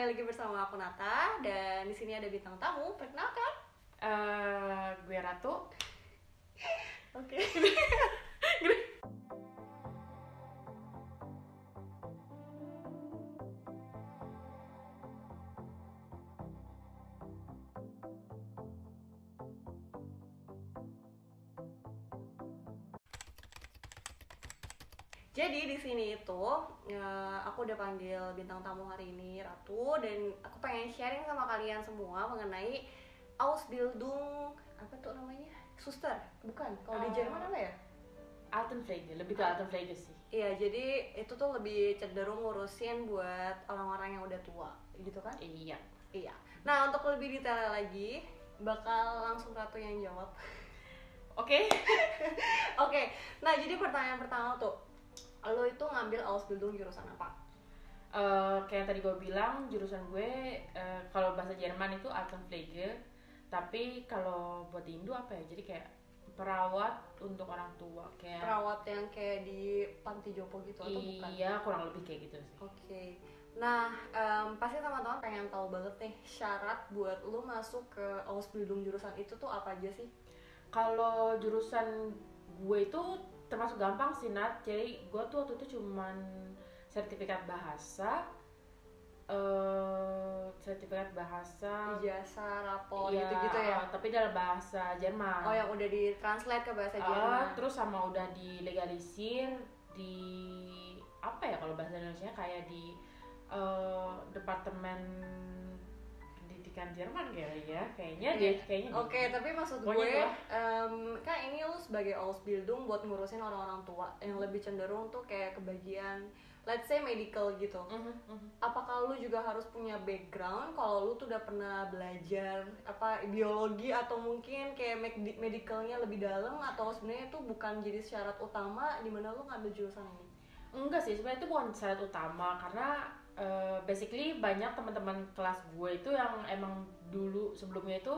kembali lagi bersama aku Nata dan di sini ada bintang tamu. Perkenalkan. Gue Ratu. Oke. Jadi di sini itu aku udah panggil bintang tamu hari ini Ratu dan aku pengen sharing sama kalian semua mengenai Ausbildung, apa tuh namanya? Suster, bukan? Kalau di Jerman apa ya? Altenpflege, lebih ke Altenpflege sih. Iya, jadi itu tuh lebih cenderung ngurusin buat orang-orang yang udah tua, gitu kan? Iya. Iya. Nah, untuk lebih detail lagi, bakal langsung Ratu yang jawab. Oke. Oke. Nah, jadi pertanyaan pertama tuh, lo itu ngambil Ausbildung jurusan apa? Kayak tadi gue bilang, jurusan gue kalau bahasa Jerman itu Altenpflege, tapi kalau buat di Indo apa ya? Jadi kayak perawat untuk orang tua, kayak Perawat yang kayak di panti jompo gitu atau bukan? Iya, kurang lebih kayak gitu sih. Oke. Nah, pasti teman-teman pengen tahu banget nih syarat buat lo masuk ke Ausbildung jurusan itu tuh apa aja sih? Kalau jurusan gue itu termasuk gampang sih, Nat. Jadi gue tuh waktu itu cuman sertifikat bahasa, Ijazah, rapor iya, gitu-gitu ya? tapi dalam bahasa Jerman. Oh, yang udah ditranslate ke bahasa Jerman. Terus sama udah dilegalisir di apa ya kalau bahasa Indonesia kayak di departemen pendidikan Jerman kayaknya deh kayaknya. Oke, tapi maksud Pokoknya gue kan ini lu sebagai Ausbildung buat ngurusin orang-orang tua yang lebih cenderung tuh kayak kebagian let's say medical gitu. Apakah lu juga harus punya background kalau lu tuh udah pernah belajar apa biologi atau mungkin kayak medicalnya lebih dalam, atau sebenarnya itu bukan jadi syarat utama di mana lu ngambil jurusan ini? Enggak sih, sebenarnya itu bukan syarat utama karena basically banyak teman-teman kelas gue itu yang emang dulu sebelumnya itu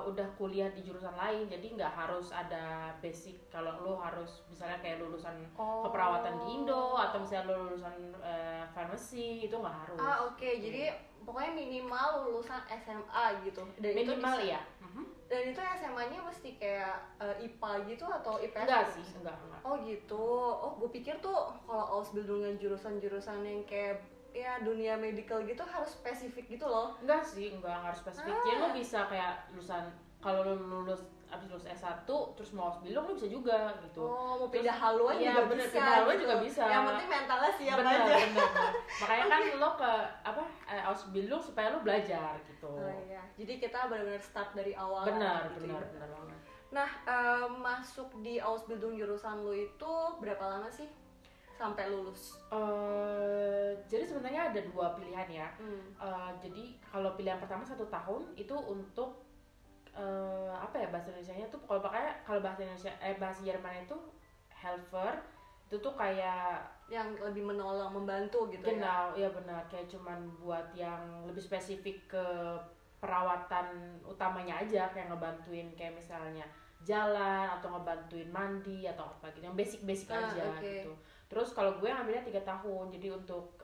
udah kuliah di jurusan lain, jadi nggak harus ada basic. Kalau lo harus misalnya kayak lulusan keperawatan di Indo atau misalnya lo lulusan farmasi, itu nggak harus. Oke. Jadi pokoknya minimal lulusan SMA gitu. Dan Minimal itu bisa, ya. dan itu SMA-nya mesti kayak IPA gitu atau IPS? Enggak sih, enggak. Oh gitu. Oh, gue pikir tuh kalau Ausbildung dengan jurusan-jurusan yang kayak ya dunia medical gitu harus spesifik gitu loh. Enggak sih, enggak harus spesifik. Jadi lo bisa kayak lulusan, kalau lo abis lulus S1 terus mau Ausbildung lo bisa juga gitu. Oh, mau Terus, pindah haluan iya, juga bener, bisa. pindah haluan gitu. juga bisa. Yang penting mentalnya siap bener, aja. bener. Makanya kan lo ke Ausbildung supaya lo belajar gitu. Oh iya. Jadi kita benar-benar start dari awal. Benar gitu. banget. Nah, masuk di Ausbildung jurusan lo itu berapa lama sih sampai lulus? Jadi sebenarnya ada dua pilihan ya. Jadi kalau pilihan pertama 1 tahun itu untuk apa ya bahasa Indonesianya tuh, kalau bahasa Indonesia bahasa Jerman itu Helfer, itu tuh kayak yang lebih menolong, membantu gitu. Genau, ya benar, kayak cuman buat yang lebih spesifik ke perawatan utamanya aja, kayak ngebantuin kayak misalnya jalan atau ngebantuin mandi atau apa gitu, yang basic aja gitu. Terus kalau gue ngambilnya 3 tahun, jadi untuk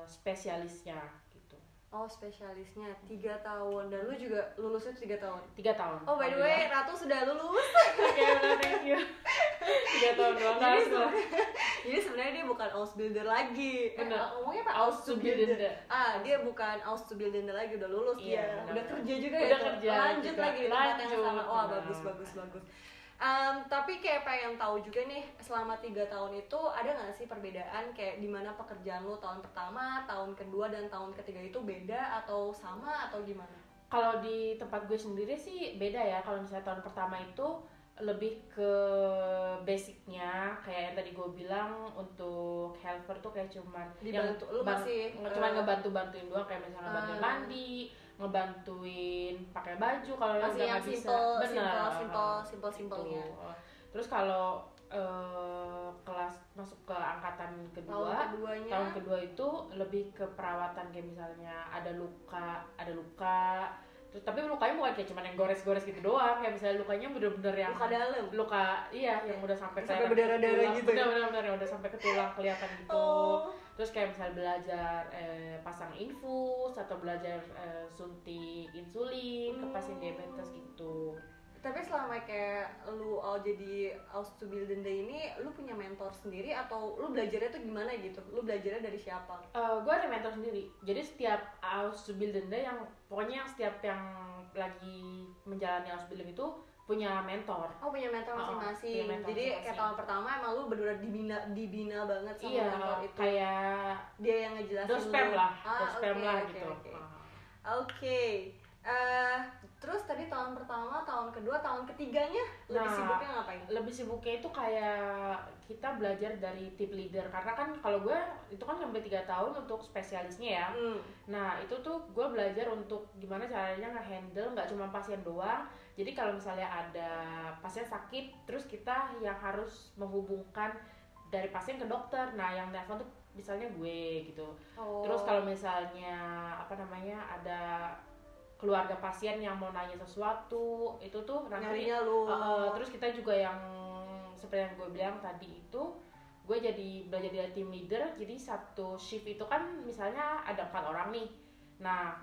spesialisnya gitu. Oh, spesialisnya 3 tahun. Dan lu juga lulusnya 3 tahun? 3 tahun. Oh, by the way, Ratu sudah lulus. Oke, thank you. 3 tahun doang. Jadi sebenarnya dia bukan Ausbilder lagi. Ngomongnya apa? Auszubildende. Dia bukan Auszubildende lagi, udah lulus dia. Bener. Udah kerja juga udah ya. kerja Lanjut juga. lagi di tempat yang sama. Wah, bener. bagus. Tapi kayak pengen tahu juga nih, selama 3 tahun itu ada nggak sih perbedaan kayak di mana pekerjaan lo tahun pertama, tahun kedua, dan tahun ketiga itu beda atau sama atau gimana? Kalau di tempat gue sendiri sih beda ya. Kalau misalnya tahun pertama itu lebih ke basicnya, kayak yang tadi gue bilang untuk helper tuh kayak cuman dibantu, lu masih cuman ngebantuin doang, kayak misalnya ngebantuin mandi, ngebantuin pakai baju kalau yang udah nggak bisa. Simpelnya. Terus kalau kelas masuk ke angkatan kedua, tahun kedua itu lebih ke perawatan, kayak misalnya ada luka. Terus tapi lukanya bukan kayak cuman yang gores-gores gitu doang, kayak misalnya lukanya bener-bener yang luka dalam. Yang udah sampai berdarah-darah gitu. Bener yang udah sampai ke tulang kelihatan gitu. Terus kayak misalnya belajar pasang infus atau belajar suntik insulin ke pasien diabetes gitu. Tapi selama kayak lu jadi Auszubildende ini, lu punya mentor sendiri atau lu belajarnya tuh gimana gitu? Lu belajarnya dari siapa? Gue ada mentor sendiri. Jadi setiap Auszubildende yang pokoknya yang setiap yang lagi menjalani Ausbildung itu punya mentor. Oh, punya mentor masing-masing. Punya mentor jadi masing-masing. kayak tahun pertama emang lu benar-benar dibina banget sama Iya, mentor itu. kayak Dia yang ngejelasin dospem lu. lah, Oke, lah oke, gitu. oke. Oke. Terus tadi tahun pertama, tahun kedua, tahun ketiganya lebih sibuknya ngapain? Lebih sibuknya itu kayak kita belajar dari team leader, karena kan kalau gue itu kan sampai 3 tahun untuk spesialisnya ya. Nah itu tuh gue belajar untuk gimana caranya nge-handle nggak cuma pasien doang. Jadi kalau misalnya ada pasien sakit, terus kita yang harus menghubungkan dari pasien ke dokter. Nah yang telepon tuh misalnya gue gitu. Terus kalau misalnya ada keluarga pasien yang mau nanya sesuatu, itu tuh nanti terus kita juga yang seperti yang gue bilang tadi itu, gue jadi belajar dari team leader. Jadi satu shift itu kan misalnya ada 4 orang nih. Nah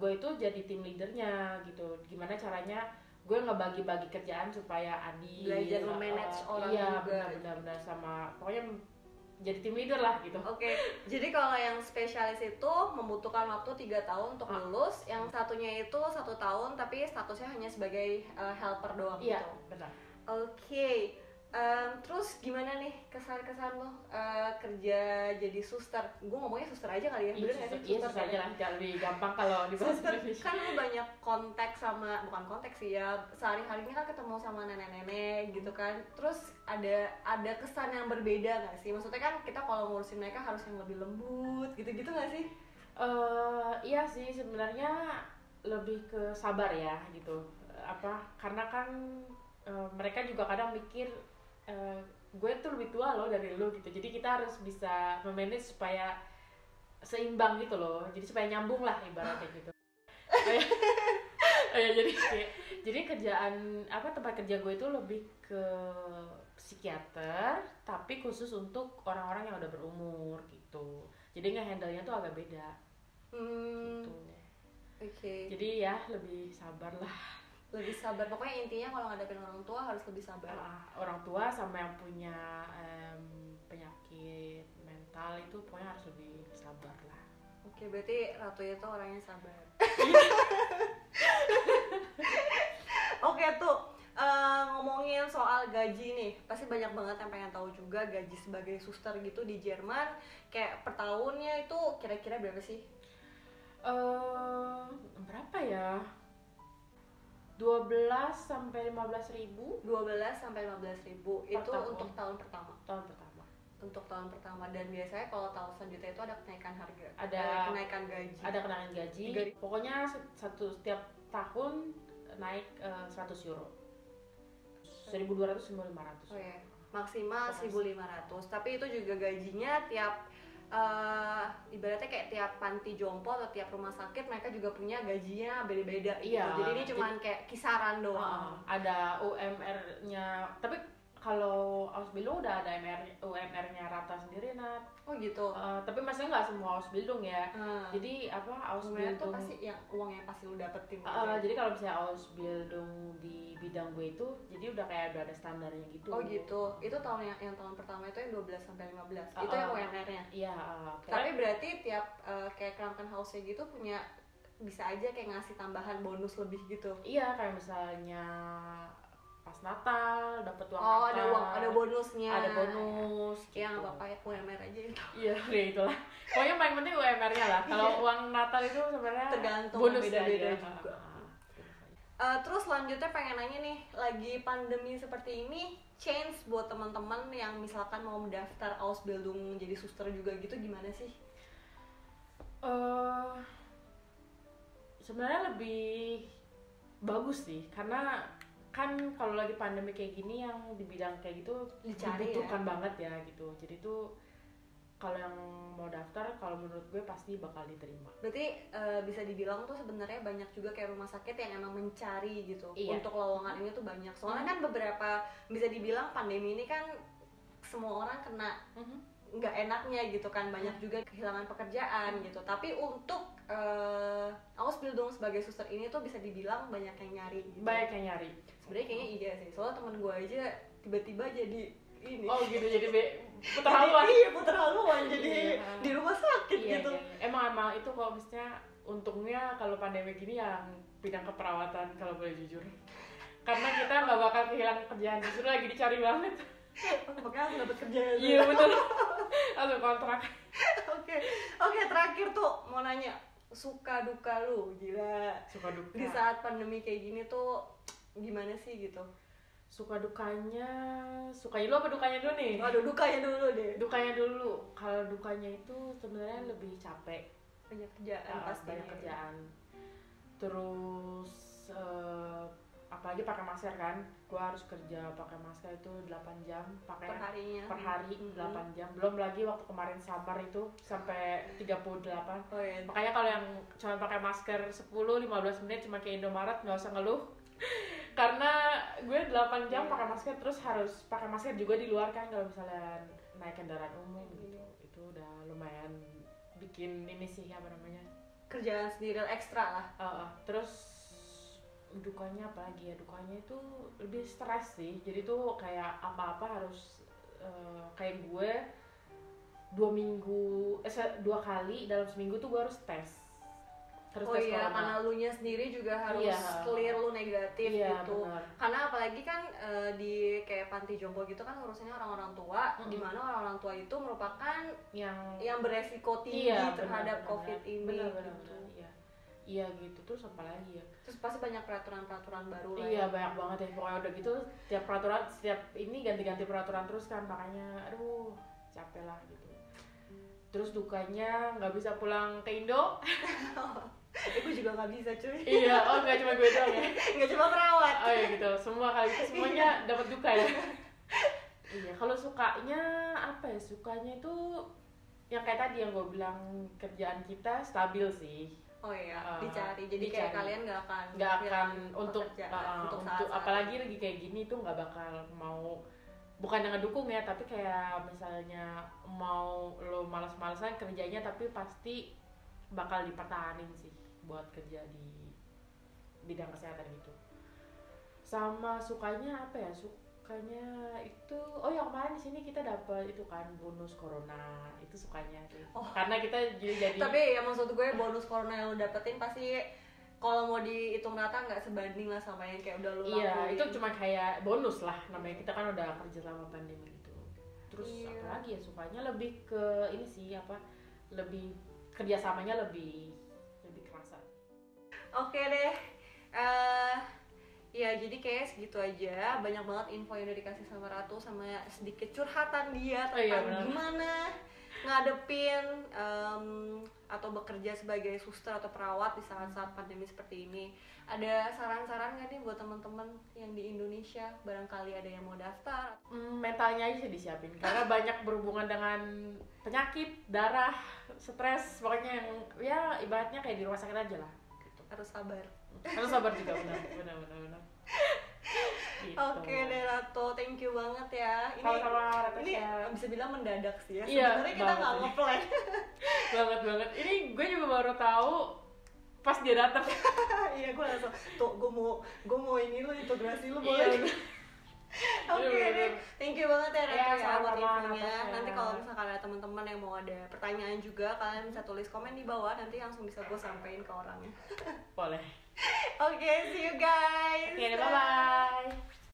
gue itu jadi team leadernya gitu. Gimana caranya gue ngebagi-bagi kerjaan supaya adil, belajar memanage orang juga. Iya benar-benar, sama pokoknya jadi tim leader lah gitu. Oke. Jadi kalau yang spesialis itu membutuhkan waktu 3 tahun untuk lulus, yang satunya itu 1 tahun tapi statusnya hanya sebagai helper doang gitu. Iya, benar. Oke. Terus gimana nih kesan-kesan lo kerja jadi suster? Gue ngomongnya suster aja kali ya, bener nggak sih? Iya, suster aja lah, lebih gampang kalau di bahasa Indonesia. Kan lo banyak konteks sama, bukan konteks sih ya, sehari-harinya kan ketemu sama nenek-nenek gitu kan. Terus ada kesan yang berbeda nggak sih? Maksudnya kan kita kalau ngurusin mereka harus yang lebih lembut gitu-gitu nggak sih? Iya sih, sebenarnya lebih ke sabar ya gitu. Karena kan mereka juga kadang mikir gue tuh lebih tua loh dari lu gitu, jadi kita harus bisa memanage supaya seimbang gitu loh, jadi supaya nyambung lah ibaratnya gitu. Jadi kerjaan tempat kerja gue itu lebih ke psikiater tapi khusus untuk orang-orang yang udah berumur gitu, jadi nge-handle-nya tuh agak beda gitu. Oke. Jadi ya lebih sabar lah. Lebih sabar, pokoknya intinya kalau ngadepin orang tua harus lebih sabar. Orang tua sama yang punya penyakit mental itu pokoknya harus lebih sabar lah. Oke, berarti Ratu itu orangnya sabar. Oke tuh, ngomongin soal gaji nih, pasti banyak banget yang pengen tahu juga gaji sebagai suster gitu di Jerman. Kayak per tahunnya itu kira-kira berapa sih? Berapa ya? 12 sampai 15 ribu. 12 sampai 15 ribu itu untuk tahun pertama. Untuk tahun pertama, dan biasanya kalau tahun selanjutnya itu ada kenaikan harga. Ada kenaikan gaji. Ada kenaikan gaji. Pokoknya setiap tahun naik 100 euro. 1.200 1.500. Oh ya, maksimal 1.500. Tapi itu juga gajinya tiap ibaratnya kayak tiap panti jompo atau tiap rumah sakit mereka juga punya gajinya beda-beda gitu. Jadi ini cuman kayak kisaran doang. Ada UMR-nya, tapi kalau Ausbildung udah ada UMR-nya rata sendiri, Nat. Oh gitu. Tapi maksudnya nggak semua Ausbildung ya. Jadi Ausbildung itu pasti yang uang yang pasti lu dapetin. Jadi kalau misalnya Ausbildung di bidang gue itu, jadi udah ada standarnya gitu. Oh gitu. Itu yang tahun pertama itu yang 12 sampai 15. Itu yang UMR-nya. Iya. Tapi berarti tiap kayak Krankenhaus gitu punya bisa aja kayak ngasih tambahan bonus lebih gitu. Iya, kayak misalnya pas Natal dapat uang Natal. Ada bonusnya. Ada bonus. Ya nggak apa-apa ya, UMR aja itu. Iya, itulah. Pokoknya paling penting UMR-nya lah. Kalau uang Natal itu sebenarnya tergantung, bonus beda-beda juga. Terus selanjutnya pengen nanya nih, lagi pandemi seperti ini, change buat teman-teman yang misalkan mau mendaftar Ausbildung jadi suster juga gitu, gimana sih? Sebenarnya lebih bagus sih, karena kan kalau lagi pandemi kayak gini yang di bidang kayak gitu dibutuhkan banget ya gitu. Jadi tuh kalau yang mau daftar, kalau menurut gue pasti bakal diterima. Berarti bisa dibilang tuh sebenarnya banyak juga kayak rumah sakit yang emang mencari gitu. Iya. Untuk lowongan ini tuh banyak. Soalnya kan beberapa bisa dibilang pandemi ini kan semua orang kena nggak enaknya gitu kan, banyak juga kehilangan pekerjaan gitu. Tapi untuk Ausbildung sebagai suster ini tuh bisa dibilang banyak yang nyari gitu. Banyak yang nyari. Sebenarnya kayaknya iya sih, soalnya temen gue aja tiba-tiba jadi ini. Oh gitu, jadi putar haluan. Iya, putar haluan jadi di rumah sakit gitu. Iya. Emang itu kalau misalnya untungnya kalau pandemi gini yang bidang keperawatan kalau boleh jujur. Karena kita nggak bakal kehilangan kerjaan, justru lagi dicari banget. Makanya langsung dapet kerja. Iya betul. Langsung kontrak. Oke, terakhir tuh mau nanya, suka duka lu, gila. Suka duka. Di saat pandemi kayak gini tuh gimana sih gitu? Sukanya lu apa dukanya dulu nih? Waduh, dukanya dulu deh. Dukanya dulu. Kalau dukanya itu sebenarnya lebih capek. Banyak kerjaan pasti. Banyak kerjaan. Terus apalagi pakai masker kan, gua harus kerja pakai masker itu 8 jam pakai per hari 8 jam, belum lagi waktu kemarin summer itu sampai 38. Makanya kalau yang cuma pakai masker 10-15 menit cuma kayak Indomaret nggak usah ngeluh karena gue 8 jam pakai masker, terus harus pakai masker juga di luar kan kalau misalnya naik kendaraan umum gitu. Itu udah lumayan bikin ini sih, apa namanya, kerjaan sendiri ekstra lah. Terus dukanya apa lagi ya? Dukanya itu lebih stres sih. Jadi tuh kayak apa-apa harus kayak gue 2 kali dalam seminggu tuh gue harus tes. Iya, karena lu nya sendiri juga harus clear lu negatif gitu. Benar. Karena apalagi kan di kayak panti jompo gitu kan urusannya orang-orang tua, di mana orang-orang tua itu merupakan yang beresiko tinggi terhadap COVID ini. Benar. Iya gitu. Terus apa lagi ya? Terus pasti banyak peraturan baru lah. Iya, banyak banget ya. Pokoknya udah gitu setiap ini ganti-ganti peraturan terus kan, makanya aduh capek lah gitu. Terus dukanya nggak bisa pulang ke Indo. Gue juga nggak bisa cuy. Iya, nggak cuma gue doang ya. Nggak cuma perawat. Oh iya gitu. Semuanya dapat duka ya. Iya, kalau sukanya apa ya? Sukanya itu yang kayak tadi yang gue bilang, kerjaan kita stabil sih. Oh iya, dicari. Jadi kayak kalian nggak akan untuk apalagi lagi kayak gini tuh nggak bakal mau, bukan yang ngedukung ya, tapi kayak misalnya mau lo malas-malasan kerjanya, tapi pasti bakal dipertahanin sih buat kerja di bidang kesehatan gitu. Sama sukanya apa ya? Sukanya itu, yang kemarin di sini kita dapat itu kan bonus corona, itu sukanya sih. Karena kita jadi. Tapi ya maksud gue bonus corona yang lo dapetin pasti kalau mau dihitung rata nggak sebanding lah sama yang kayak udah lo lakuin. Iya, itu cuma kayak bonus lah namanya, kita kan udah kerja selama pandemi gitu. Terus apa lagi ya, sukanya lebih ke ini sih, lebih kerjasamanya lebih kerasa. Oke deh. Ya jadi kayak segitu aja, banyak banget info yang udah dikasih sama Ratu, sama sedikit curhatan dia tentang gimana ngadepin atau bekerja sebagai suster atau perawat di saat-saat pandemi seperti ini. Ada saran-saran nggak nih buat teman-teman yang di Indonesia, barangkali ada yang mau daftar? Mentalnya aja sih disiapin, karena banyak berhubungan dengan penyakit, darah, stres, pokoknya yang ya ibaratnya kayak di rumah sakit aja lah gitu. Harus sabar juga, benar. Gitu. Oke deh Ratu, thank you banget ya. Ini bisa bilang mendadak sih ya. Sebenarnya kita nggak nge-plan. banget. Ini gue juga baru tahu pas dia datang. Iya, gue langsung tuh gue mau ini lo integrasi lo boleh. Oke deh, thank you banget ya Ratu ya buat infonya. Nanti kalau misalkan ada teman-teman yang mau ada pertanyaan juga, kalian bisa tulis komen di bawah, nanti langsung bisa gue sampein ke orangnya. Boleh. Oke, see you guys. Bye.